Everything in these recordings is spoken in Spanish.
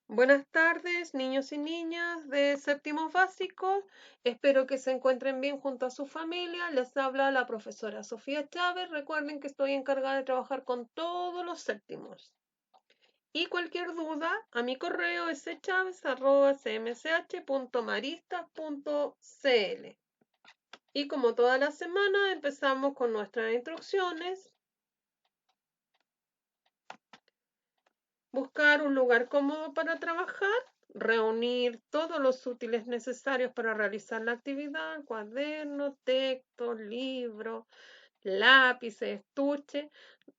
Buenas tardes, niños y niñas de séptimos básicos. Espero que se encuentren bien junto a su familia. Les habla la profesora Sofía Chávez. Recuerden que estoy encargada de trabajar con todos los séptimos. Y cualquier duda, a mi correo schavez@cmsh.maristas.cl. Y como toda la semana, empezamos con nuestras instrucciones. Buscar un lugar cómodo para trabajar, reunir todos los útiles necesarios para realizar la actividad, cuaderno, texto, libro, lápices, estuche,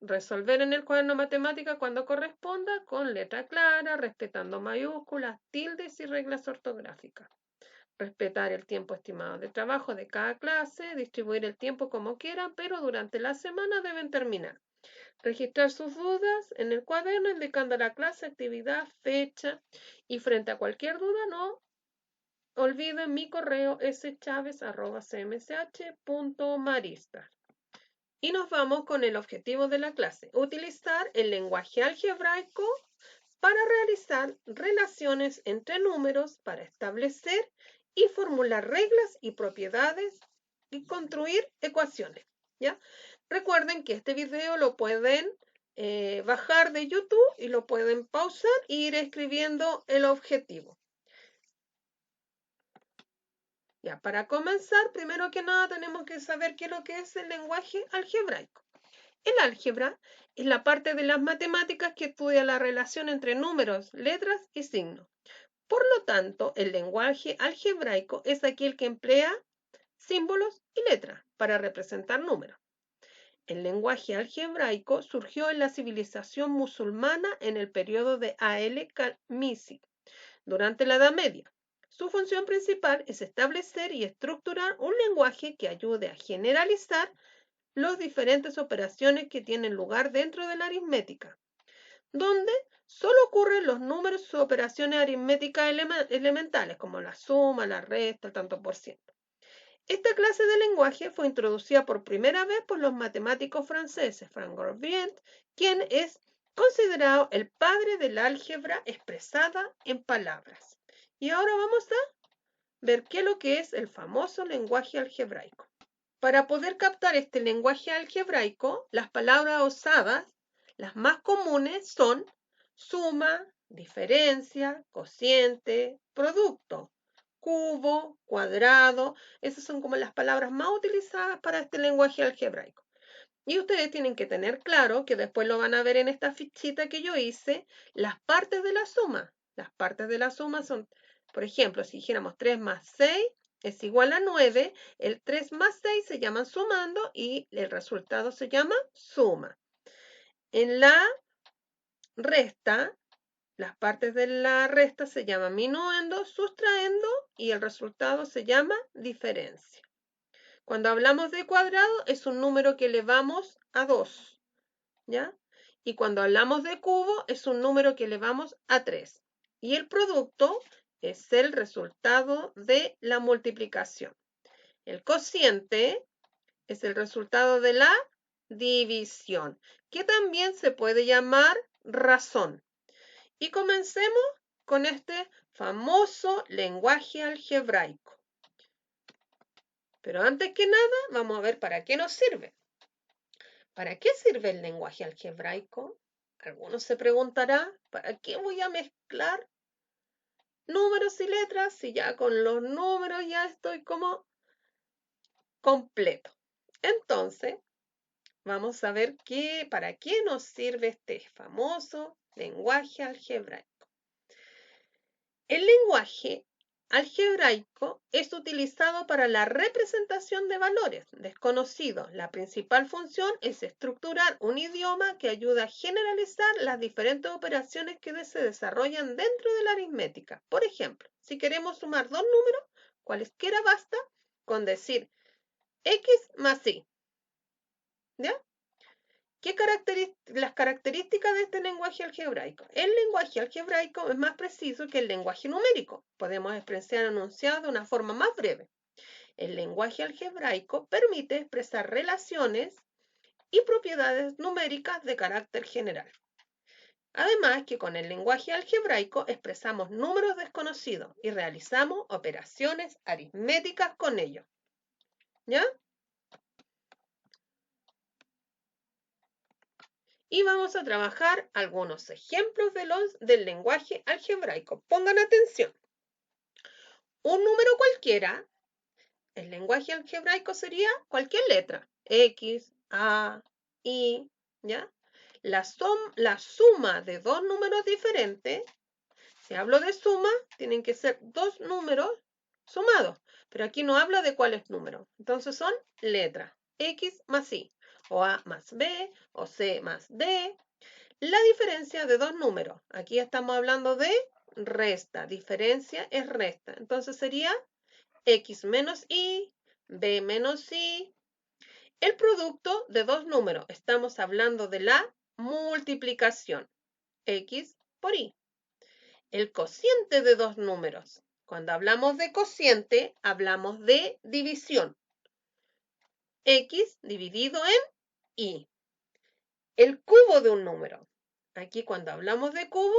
resolver en el cuaderno matemática cuando corresponda con letra clara, respetando mayúsculas, tildes y reglas ortográficas. Respetar el tiempo estimado de trabajo de cada clase, distribuir el tiempo como quieran, pero durante la semana deben terminar. Registrar sus dudas en el cuaderno indicando la clase, actividad, fecha y frente a cualquier duda no olviden mi correo schavez@cmsh.maristas. Y nos vamos con el objetivo de la clase. Utilizar el lenguaje algebraico para realizar relaciones entre números, para establecer y formular reglas y propiedades y construir ecuaciones. ¿Ya? Recuerden que este video lo pueden bajar de YouTube y lo pueden pausar e ir escribiendo el objetivo. Ya, para comenzar, primero que nada tenemos que saber qué es lo que es el lenguaje algebraico. El álgebra es la parte de las matemáticas que estudia la relación entre números, letras y signos. Por lo tanto, el lenguaje algebraico es aquel que emplea símbolos y letras para representar números. El lenguaje algebraico surgió en la civilización musulmana en el periodo de al-Khamisi, durante la Edad Media. Su función principal es establecer y estructurar un lenguaje que ayude a generalizar las diferentes operaciones que tienen lugar dentro de la aritmética, donde solo ocurren los números u operaciones aritméticas elementales, como la suma, la resta, el tanto por ciento. Esta clase de lenguaje fue introducida por primera vez por los matemáticos franceses, Frank Grosjean, quien es considerado el padre del álgebra expresada en palabras. Y ahora vamos a ver qué es lo que es el famoso lenguaje algebraico. Para poder captar este lenguaje algebraico, las palabras usadas, las más comunes son suma, diferencia, cociente, producto, cubo, cuadrado. Esas son como las palabras más utilizadas para este lenguaje algebraico. Y ustedes tienen que tener claro que después lo van a ver en esta fichita que yo hice, las partes de la suma. Las partes de la suma son, por ejemplo, si dijéramos 3 más 6 es igual a 9, el 3 más 6 se llaman sumando y el resultado se llama suma. En la resta, las partes de la resta se llaman minuendo, sustrayendo y el resultado se llama diferencia. Cuando hablamos de cuadrado es un número que elevamos a 2, ¿ya? Y cuando hablamos de cubo es un número que elevamos a 3. Y el producto es el resultado de la multiplicación. El cociente es el resultado de la división, que también se puede llamar razón. Y comencemos con este famoso lenguaje algebraico. Pero antes que nada, vamos a ver para qué nos sirve. ¿Para qué sirve el lenguaje algebraico? Algunos se preguntará, ¿para qué voy a mezclar números y letras si ya con los números ya estoy como completo? Entonces, vamos a ver para qué nos sirve este famoso lenguaje algebraico. El lenguaje algebraico es utilizado para la representación de valores desconocidos. La principal función es estructurar un idioma que ayuda a generalizar las diferentes operaciones que se desarrollan dentro de la aritmética. Por ejemplo, si queremos sumar dos números, cualesquiera basta con decir x más y. ¿Ya? Las características de este lenguaje algebraico? El lenguaje algebraico es más preciso que el lenguaje numérico. Podemos expresar enunciados de una forma más breve. El lenguaje algebraico permite expresar relaciones y propiedades numéricas de carácter general. Además que con el lenguaje algebraico expresamos números desconocidos y realizamos operaciones aritméticas con ellos. ¿Ya? Y vamos a trabajar algunos ejemplos del lenguaje algebraico. Pongan atención. Un número cualquiera, el lenguaje algebraico sería cualquier letra. X, A, Y, ¿ya? La suma de dos números diferentes, si hablo de suma, tienen que ser dos números sumados. Pero aquí no hablo de cuáles números. Entonces son letras. X más Y, o A más B, o C más D. La diferencia de dos números. Aquí estamos hablando de resta. Diferencia es resta. Entonces sería X menos Y, B menos Y. El producto de dos números. Estamos hablando de la multiplicación. X por Y. El cociente de dos números. Cuando hablamos de cociente, hablamos de división. X dividido en Y. El cubo de un número. Aquí cuando hablamos de cubo,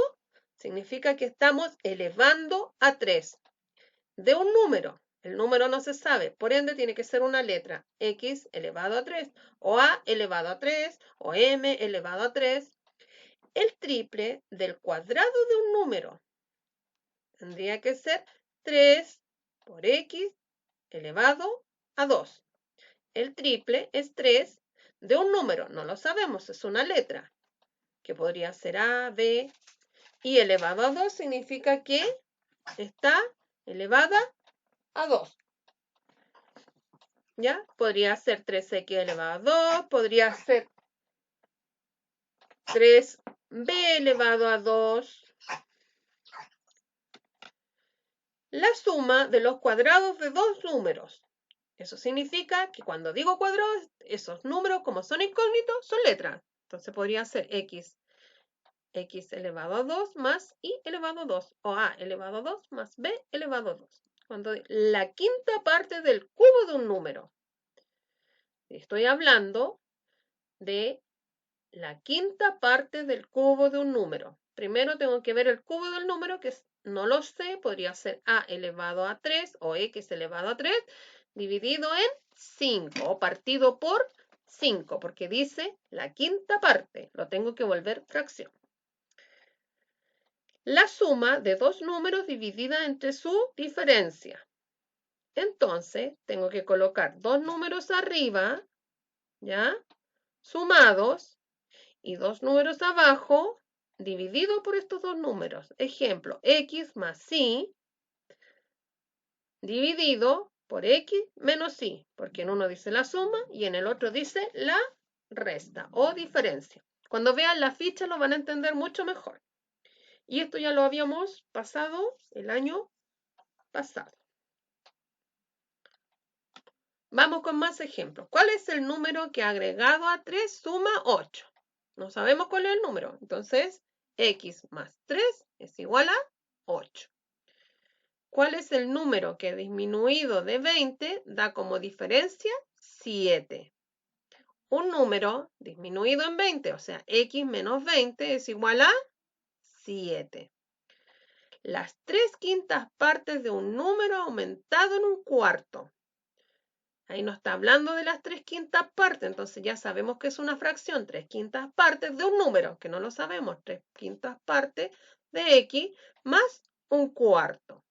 significa que estamos elevando a 3 de un número. El número no se sabe, por ende tiene que ser una letra. X elevado a 3, o A elevado a 3, o M elevado a 3. El triple del cuadrado de un número. Tendría que ser 3 por X elevado a 2. El triple es 3 de un número, no lo sabemos, es una letra, que podría ser A, B, y elevado a 2 significa que está elevada a 2. ¿Ya? Podría ser 3x elevado a 2, podría ser 3b elevado a 2. La suma de los cuadrados de dos números. Eso significa que cuando digo cuadrados, esos números, como son incógnitos, son letras. Entonces podría ser x elevado a 2 más y elevado a 2, o a elevado a 2 más b elevado a 2. Cuando la quinta parte del cubo de un número. Estoy hablando de la quinta parte del cubo de un número. Primero tengo que ver el cubo del número, que no lo sé, podría ser a elevado a 3 o x elevado a 3, dividido en 5 o partido por 5, porque dice la quinta parte, lo tengo que volver fracción. La suma de dos números dividida entre su diferencia. Entonces, tengo que colocar dos números arriba, ¿ya? Sumados, y dos números abajo, dividido por estos dos números. Ejemplo, x más y, dividido por x menos y, porque en uno dice la suma y en el otro dice la resta o diferencia. Cuando vean la ficha lo van a entender mucho mejor. Y esto ya lo habíamos pasado el año pasado. Vamos con más ejemplos. ¿Cuál es el número que agregado a 3 suma 8? No sabemos cuál es el número. Entonces, x más 3 es igual a 8. ¿Cuál es el número que disminuido de 20 da como diferencia 7? Un número disminuido en 20, o sea, x menos 20 es igual a 7. Las 3/5 partes de un número aumentado en un cuarto. Ahí no está hablando de las 3/5 partes, entonces ya sabemos que es una fracción, 3/5 partes de un número, que no lo sabemos, 3/5 partes de x más un cuarto.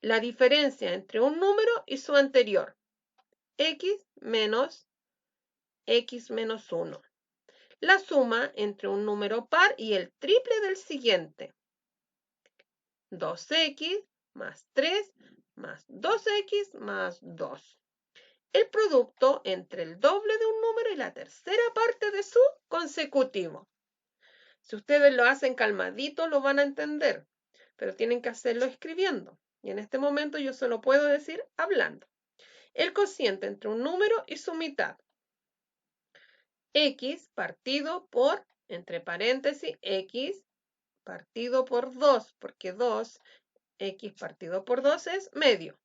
La diferencia entre un número y su anterior, x menos 1. La suma entre un número par y el triple del siguiente, 2x más 3 más 2x más 2. El producto entre el doble de un número y la tercera parte de su consecutivo. Si ustedes lo hacen calmadito, lo van a entender, pero tienen que hacerlo escribiendo. Y en este momento yo se lo puedo decir hablando. El cociente entre un número y su mitad. X partido por, entre paréntesis, X partido por 2, porque 2, X partido por 2 es medio.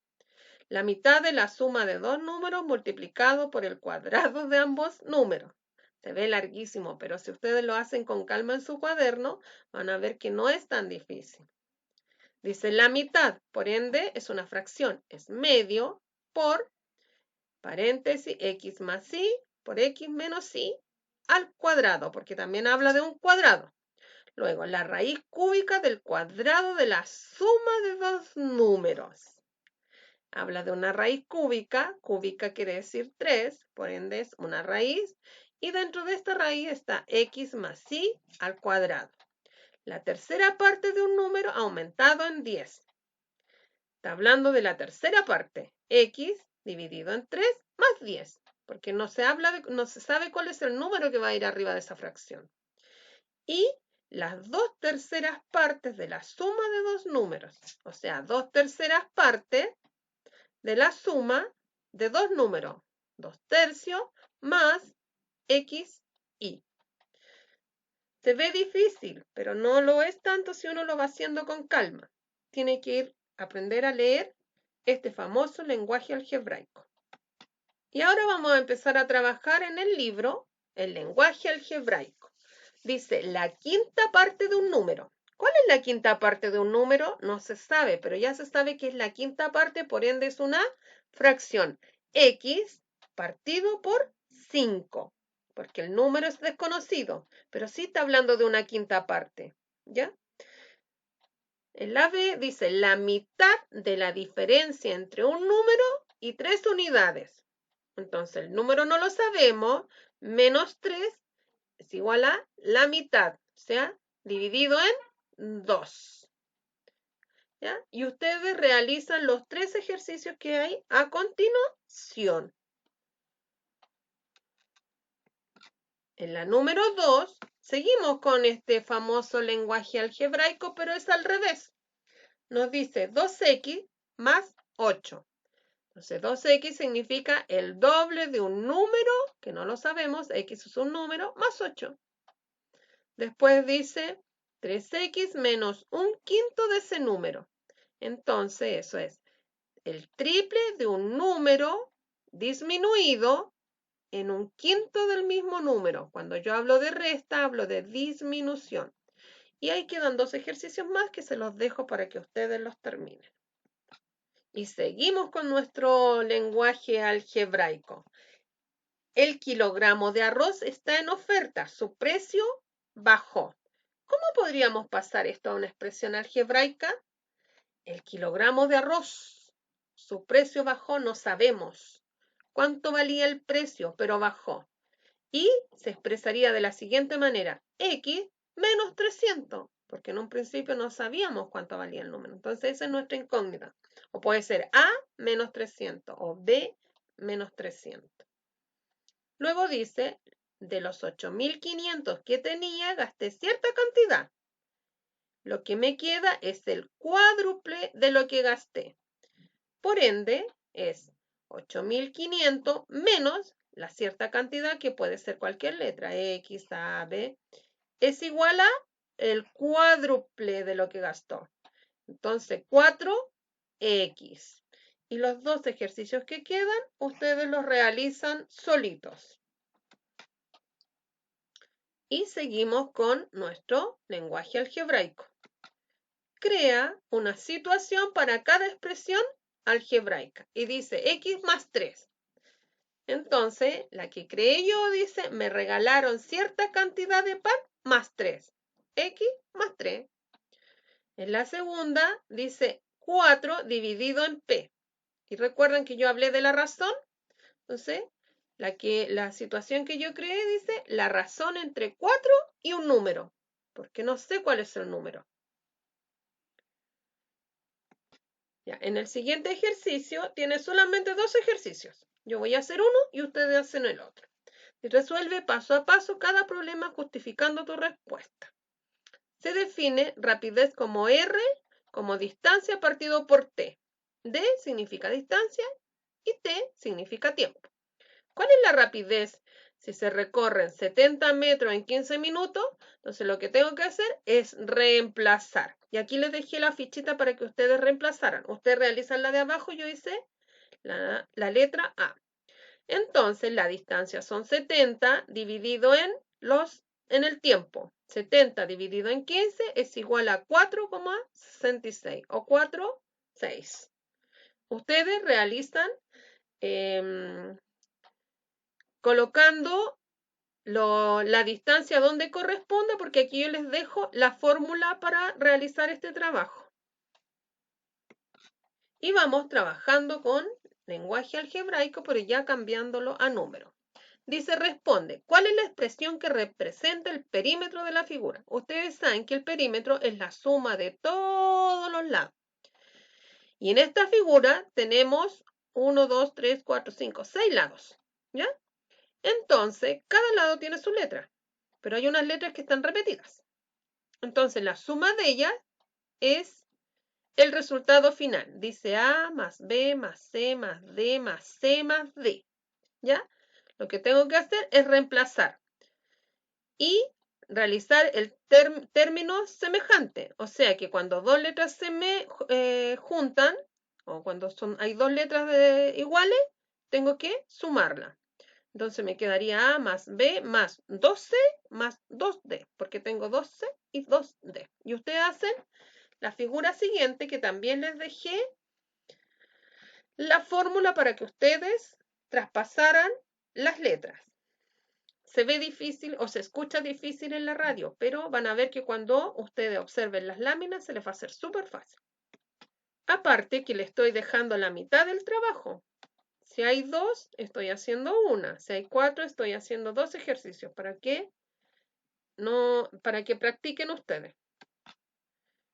La mitad de la suma de dos números multiplicado por el cuadrado de ambos números. Se ve larguísimo, pero si ustedes lo hacen con calma en su cuaderno, van a ver que no es tan difícil. Dice la mitad, por ende, es una fracción. Es medio por, paréntesis, x más y por x menos y al cuadrado, porque también habla de un cuadrado. Luego, la raíz cúbica del cuadrado de la suma de dos números. Habla de una raíz cúbica. Cúbica quiere decir 3, por ende es una raíz. Y dentro de esta raíz está x más y al cuadrado. La tercera parte de un número aumentado en 10. Está hablando de la tercera parte. X dividido en 3 más 10. Porque no se sabe cuál es el número que va a ir arriba de esa fracción. Y las 2/3 partes de la suma de dos números. O sea, 2/3 partes de la suma de dos números. 2/3 más x, y. Se ve difícil, pero no lo es tanto si uno lo va haciendo con calma. Tiene que aprender a leer este famoso lenguaje algebraico. Y ahora vamos a empezar a trabajar en el libro, el lenguaje algebraico. Dice la quinta parte de un número. ¿Cuál es la quinta parte de un número? No se sabe, pero ya se sabe que es la quinta parte, por ende es una fracción. X partido por 5, porque el número es desconocido, pero sí está hablando de una quinta parte, ¿ya? El AB dice la mitad de la diferencia entre un número y 3 unidades. Entonces el número no lo sabemos, menos 3 es igual a la mitad, o sea, dividido en 2. ¿Ya? Y ustedes realizan los 3 ejercicios que hay a continuación. En la número 2, seguimos con este famoso lenguaje algebraico, pero es al revés. Nos dice 2x más 8. Entonces, 2x significa el doble de un número, que no lo sabemos, x es un número, más 8. Después dice 3x menos un quinto de ese número. Entonces, eso es el triple de un número disminuido en un quinto del mismo número. Cuando yo hablo de resta, hablo de disminución. Y ahí quedan 2 ejercicios más que se los dejo para que ustedes los terminen. Y seguimos con nuestro lenguaje algebraico. El kilogramo de arroz está en oferta. Su precio bajó. ¿Cómo podríamos pasar esto a una expresión algebraica? El kilogramo de arroz. Su precio bajó, no sabemos cuánto valía el precio, pero bajó. Y se expresaría de la siguiente manera. X menos 300, porque en un principio no sabíamos cuánto valía el número. Entonces esa es nuestra incógnita. O puede ser A menos 300 o B menos 300. Luego dice, de los 8.500 que tenía, gasté cierta cantidad. Lo que me queda es el cuádruple de lo que gasté. Por ende, es 8.500 menos la cierta cantidad, que puede ser cualquier letra, X, A, B, es igual a el cuádruple de lo que gastó. Entonces, 4x. Y los 2 ejercicios que quedan, ustedes los realizan solitos. Y seguimos con nuestro lenguaje algebraico. Crea una situación para cada expresión algebraica. Y dice x más 3. Entonces, la que creé yo dice, me regalaron cierta cantidad de pan más 3. X más 3. En la segunda dice 4 dividido en P. Y recuerden que yo hablé de la razón. Entonces, la situación que yo creé dice la razón entre 4 y un número. Porque no sé cuál es el número. Ya, en el siguiente ejercicio tiene solamente 2 ejercicios. Yo voy a hacer uno y ustedes hacen el otro. Y resuelve paso a paso cada problema justificando tu respuesta. Se define rapidez como R, como distancia partido por T. D significa distancia y T significa tiempo. ¿Cuál es la rapidez? Si se recorren 70 metros en 15 minutos, entonces lo que tengo que hacer es reemplazar. Y aquí les dejé la fichita para que ustedes reemplazaran. Ustedes realizan la de abajo, yo hice la letra A. Entonces, la distancia son 70 dividido en el tiempo. 70 dividido en 15 es igual a 4,66 o 4,6. Ustedes realizan colocando la distancia donde corresponde, porque aquí yo les dejo la fórmula para realizar este trabajo. Y vamos trabajando con lenguaje algebraico, pero ya cambiándolo a número. Dice, responde, ¿cuál es la expresión que representa el perímetro de la figura? Ustedes saben que el perímetro es la suma de todos los lados. Y en esta figura tenemos 1, 2, 3, 4, 5, 6 lados. ¿Ya? Entonces, cada lado tiene su letra, pero hay unas letras que están repetidas. Entonces, la suma de ellas es el resultado final. Dice A más B más C más D más C más D. ¿Ya? Lo que tengo que hacer es reemplazar y realizar el término semejante. O sea que cuando dos letras se me juntan, o cuando hay dos letras iguales, tengo que sumarla. Entonces me quedaría A más B más 2C más 2D, porque tengo 2C y 2D. Y ustedes hacen la figura siguiente, que también les dejé la fórmula para que ustedes traspasaran las letras. Se ve difícil o se escucha difícil en la radio, pero van a ver que cuando ustedes observen las láminas se les va a hacer súper fácil. Aparte que le estoy dejando la mitad del trabajo. Si hay 2, estoy haciendo 1. Si hay 4, estoy haciendo 2 ejercicios. Para que practiquen ustedes.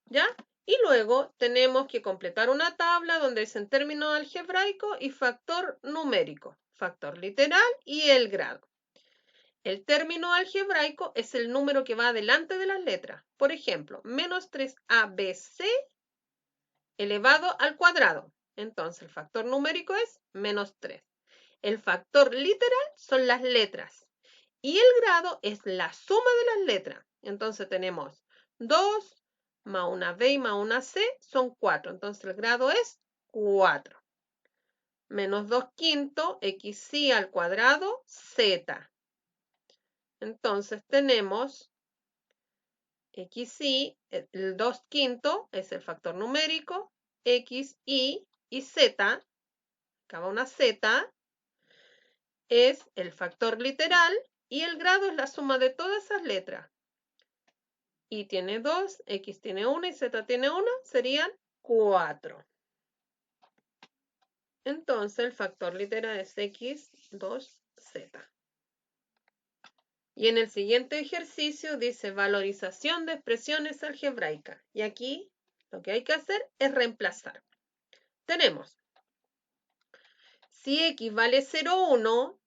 ¿Ya? Y luego tenemos que completar una tabla donde dicen término algebraico y factor numérico, factor literal y el grado. El término algebraico es el número que va delante de las letras. Por ejemplo, menos 3abc elevado al cuadrado. Entonces, el factor numérico es menos 3. El factor literal son las letras. Y el grado es la suma de las letras. Entonces, tenemos 2 más una b y más una c son 4. Entonces, el grado es 4. Menos 2 quintos, xy al cuadrado, z. Entonces tenemos xy, el 2 quinto es el factor numérico, x, y z, acá una z, es el factor literal y el grado es la suma de todas esas letras. Y tiene 2, x tiene 1 y z tiene 1, serían 4. Entonces el factor literal es x, 2, z. Y en el siguiente ejercicio dice valorización de expresiones algebraicas. Y aquí lo que hay que hacer es reemplazar. Tenemos, si x vale 0,1,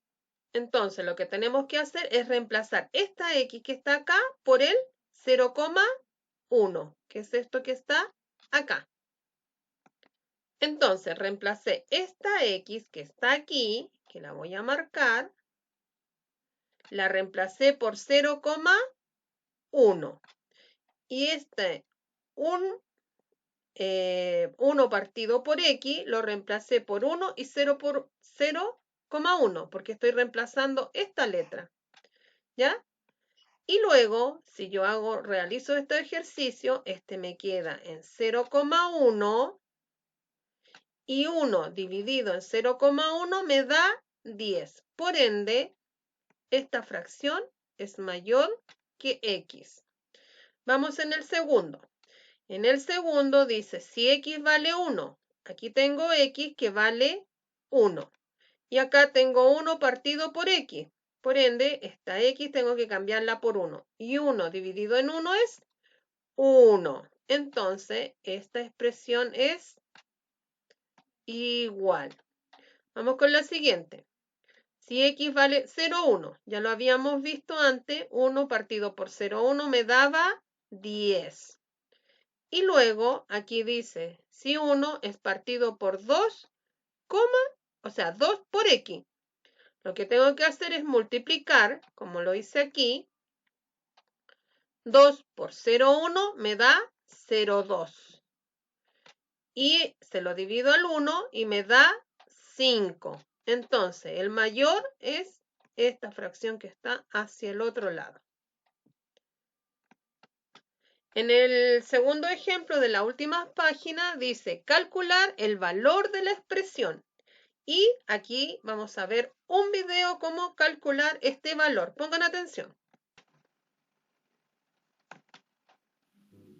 entonces lo que tenemos que hacer es reemplazar esta x que está acá por el 0,1, que es esto que está acá. Entonces reemplacé esta x que está aquí, que la voy a marcar, la reemplacé por 0,1. Y este 1 partido por x lo reemplacé por 1 y 0 por 0,1, porque estoy reemplazando esta letra. ¿Ya? Y luego, si yo realizo este ejercicio, este me queda en 0,1 y 1 dividido en 0,1 me da 10. Por ende, esta fracción es mayor que x. Vamos en el segundo. En el segundo dice, si x vale 1, aquí tengo x que vale 1. Y acá tengo 1 partido por x. Por ende, esta x tengo que cambiarla por 1. Y 1 dividido en 1 es 1. Entonces, esta expresión es igual. Vamos con la siguiente. Si x vale 0,1, ya lo habíamos visto antes, 1 partido por 0,1 me daba 10. Y luego aquí dice, si 1 es partido por 2, o sea, 2 por x. Lo que tengo que hacer es multiplicar, como lo hice aquí. 2 por 0,1 me da 0,2. Y se lo divido al 1 y me da 5. Entonces, el mayor es esta fracción que está hacia el otro lado. En el segundo ejemplo de la última página dice calcular el valor de la expresión. Y aquí vamos a ver un video cómo calcular este valor. Pongan atención.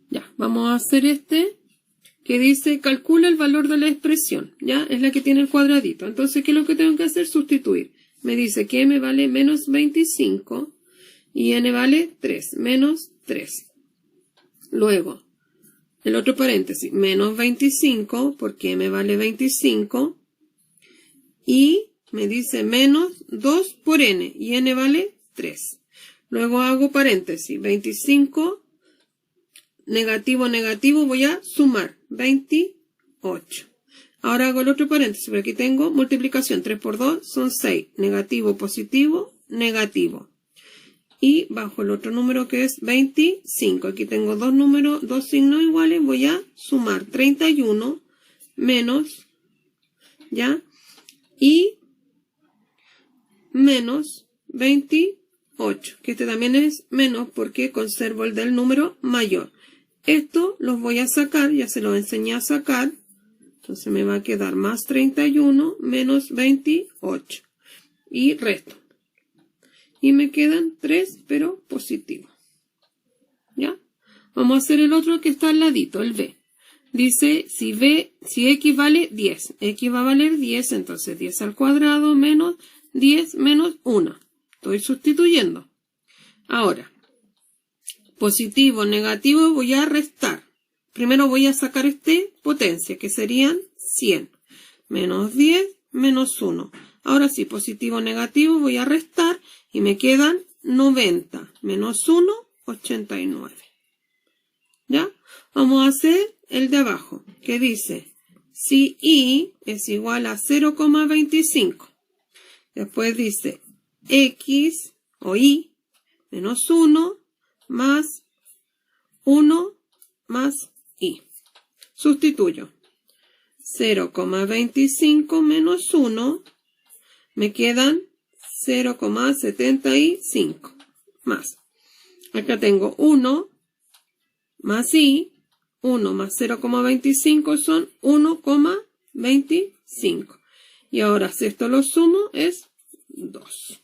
Ya, vamos a hacer este que dice calcula el valor de la expresión. Ya, es la que tiene el cuadradito. Entonces, ¿qué es lo que tengo que hacer? Sustituir. Me dice que m vale menos 25 y n vale 3, menos 3. Luego, el otro paréntesis, menos 25, porque m vale 25. Y me dice menos 2 por n, y n vale 3. Luego hago paréntesis, 25, negativo, negativo, voy a sumar, 28. Ahora hago el otro paréntesis, pero aquí tengo multiplicación, 3 por 2 son 6, negativo, positivo, negativo. Y bajo el otro número que es 25, aquí tengo dos números, dos signos iguales, voy a sumar 31 menos, ¿ya? Y menos 28, que este también es menos porque conservo el del número mayor. Esto los voy a sacar, ya se los enseñé a sacar, entonces me va a quedar más 31 menos 28 y resto. Y me quedan 3, pero positivo. ¿Ya? Vamos a hacer el otro que está al ladito, el b. Dice, si x vale 10, x va a valer 10, entonces 10 al cuadrado menos 10 menos 1. Estoy sustituyendo. Ahora, positivo, negativo, voy a restar. Primero voy a sacar potencia, que serían 100. Menos 10, menos 1. Ahora sí, positivo, negativo, voy a restar y me quedan 90. Menos 1, 89. ¿Ya? Vamos a hacer el de abajo, que dice, si y es igual a 0,25. Después dice, x o y menos 1 más 1 más y. Sustituyo. 0,25 menos 1, me quedan 0,75 más. Acá tengo 1 más y, 1 más 0,25 son 1,25. Y ahora si esto lo sumo es 2.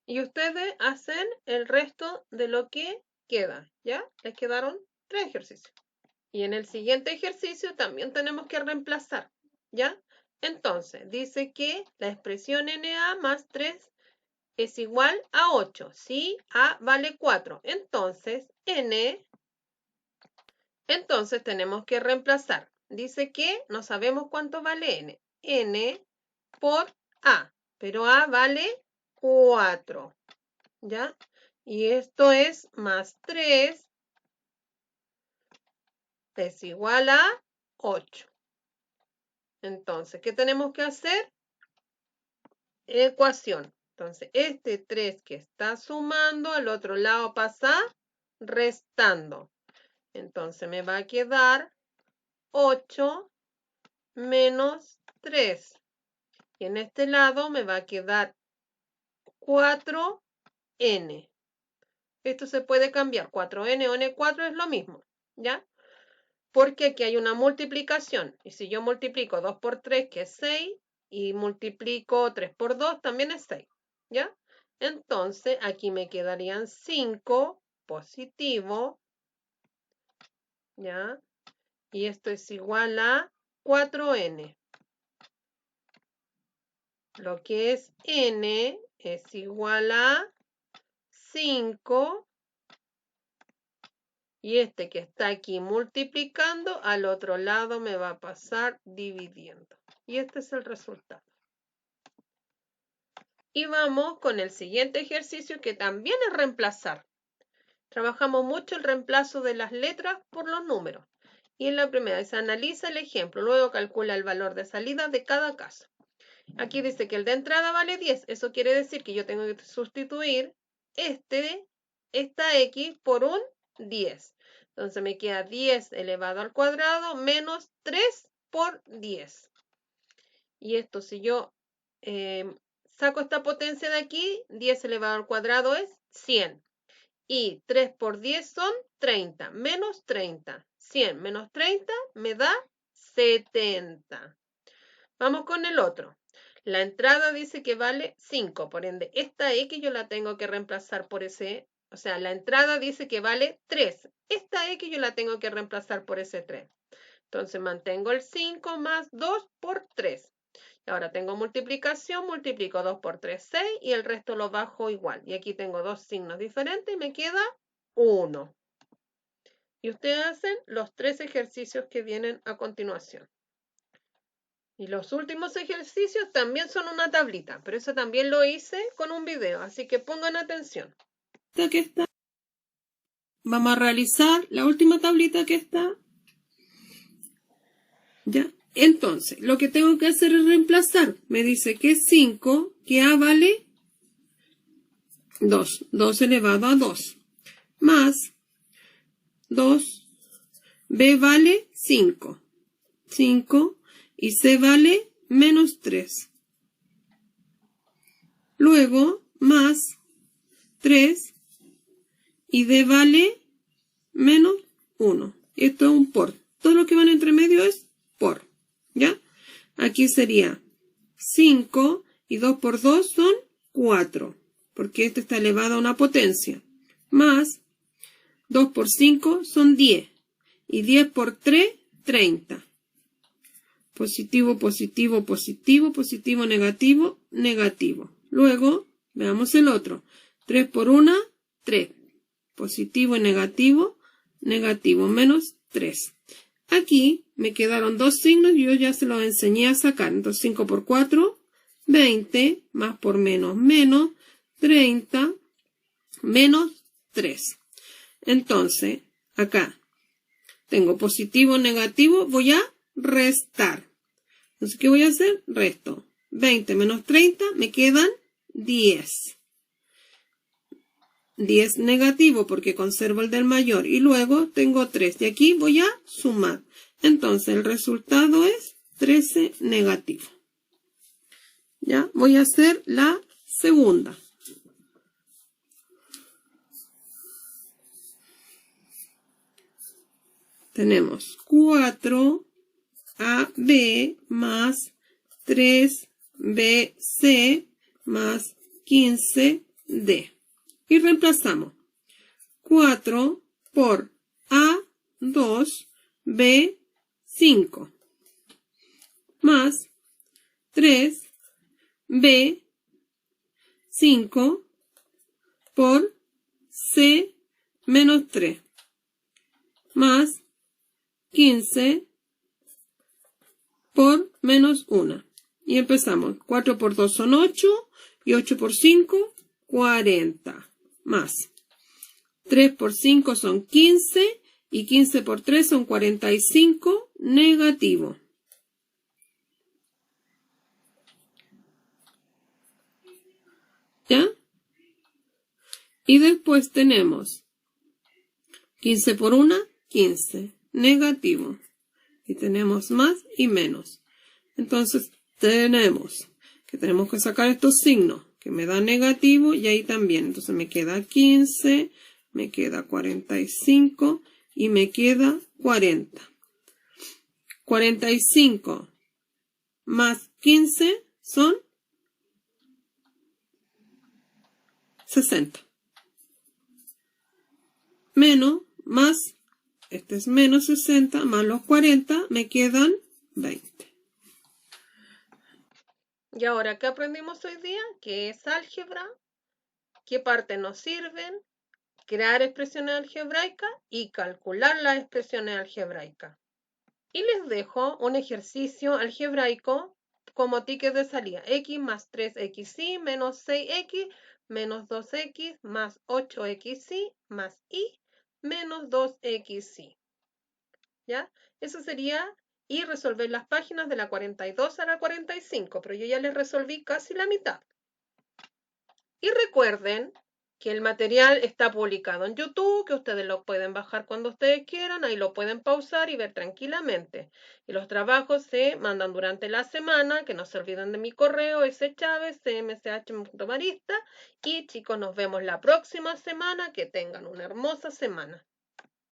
Y ustedes hacen el resto de lo que queda, ¿ya? Les quedaron 3 ejercicios. Y en el siguiente ejercicio también tenemos que reemplazar, ¿ya? Entonces, dice que la expresión NA más 3 es igual a 8, ¿sí? A vale 4. Entonces, entonces tenemos que reemplazar. Dice que no sabemos cuánto vale N. N por A, pero A vale 4, ¿ya? Y esto es más 3 es igual a 8. Entonces, ¿qué tenemos que hacer? Ecuación. Entonces, este 3 que está sumando, al otro lado pasa restando. Entonces, me va a quedar 8 menos 3. Y en este lado me va a quedar 4n. Esto se puede cambiar. 4n o n4 es lo mismo, ¿ya? Porque aquí hay una multiplicación. Y si yo multiplico 2 por 3, que es 6, y multiplico 3 por 2, también es 6, ¿ya? Entonces, aquí me quedarían 5 positivo, ¿ya? Y esto es igual a 4n. Lo que es n es igual a 5. Y este que está aquí multiplicando, al otro lado me va a pasar dividiendo. Y este es el resultado. Y vamos con el siguiente ejercicio que también es reemplazar. Trabajamos mucho el reemplazo de las letras por los números. Y en la primera se analiza el ejemplo, luego calcula el valor de salida de cada caso. Aquí dice que el de entrada vale 10. Eso quiere decir que yo tengo que sustituir esta x por un 10. Entonces me queda 10 elevado al cuadrado menos 3 por 10. Y esto, si yo saco esta potencia de aquí, 10 elevado al cuadrado es 100. Y 3 por 10 son 30, menos 30. 100 menos 30 me da 70. Vamos con el otro. La entrada dice que vale 5, por ende, esta X yo la tengo que reemplazar por ese, o sea, la entrada dice que vale 3. Esta X yo la tengo que reemplazar por ese 3. Entonces mantengo el 5 más 2 por 3. Ahora tengo multiplicación, multiplico 2 por 3, 6 y el resto lo bajo igual. Y aquí tengo dos signos diferentes y me queda 1. Y ustedes hacen los 3 ejercicios que vienen a continuación. Y los últimos ejercicios también son una tablita, pero eso también lo hice con un video, así que pongan atención. Aquí está. Vamos a realizar la última tablita que está. ¿Ya? Entonces, lo que tengo que hacer es reemplazar. Me dice que es 5, que A vale 2. 2 elevado a 2. Más 2. B vale 5. 5. Y C vale menos 3. Luego, más 3. Y D vale menos 1. Esto es un por. Todo lo que van entre medio es por. ¿Ya? Aquí sería 5 y 2 por 2 son 4. Porque esto está elevado a una potencia. Más 2 por 5 son 10. Y 10 por 3, 30. Positivo, positivo, positivo, positivo, negativo, negativo. Luego, veamos el otro. 3 por 1, 3. Positivo y negativo, negativo, menos 3. Aquí me quedaron dos signos y yo ya se los enseñé a sacar. Entonces 5 por 4, 20, más por menos, menos, 30, menos 3. Entonces, acá tengo positivo, negativo, voy a restar. Entonces, ¿qué voy a hacer? Resto. 20 menos 30, me quedan 10. 10 negativo porque conservo el del mayor. Y luego tengo 3. Y aquí voy a sumar. Entonces, el resultado es 13 negativo. Ya, voy a hacer la segunda. Tenemos 4AB más 3BC más 15D. Y reemplazamos 4 por A2, B5 más 3B5 por C menos 3 más 15 por menos 1. Y empezamos. 4 por 2 son 8 y 8 por 5, 40. Más 3 por 5 son 15 y 15 por 3 son 45 negativo. ¿Ya? Y después tenemos 15 por 1, 15 negativo. Y tenemos más y menos. Entonces tenemos que sacar estos signos que me da negativo y ahí también. Entonces me queda 15, me queda 45 y me queda 40. 45 más 15 son 60. Menos, más, este es menos 60, más los 40, me quedan 20. Y ahora, ¿qué aprendimos hoy día? ¿Qué es álgebra? ¿Qué partes nos sirven? Crear expresiones algebraicas y calcular las expresiones algebraicas. Y les dejo un ejercicio algebraico como ticket de salida. X más 3xy menos 6x menos 2x más 8xy más y menos 2xy. ¿Ya? Eso sería y resolver las páginas de la 42 a la 45, pero yo ya les resolví casi la mitad. Y recuerden que el material está publicado en YouTube, que ustedes lo pueden bajar cuando ustedes quieran, ahí lo pueden pausar y ver tranquilamente. Y los trabajos se mandan durante la semana, que no se olviden de mi correo schavez@cmch.marista. Y chicos, nos vemos la próxima semana, que tengan una hermosa semana.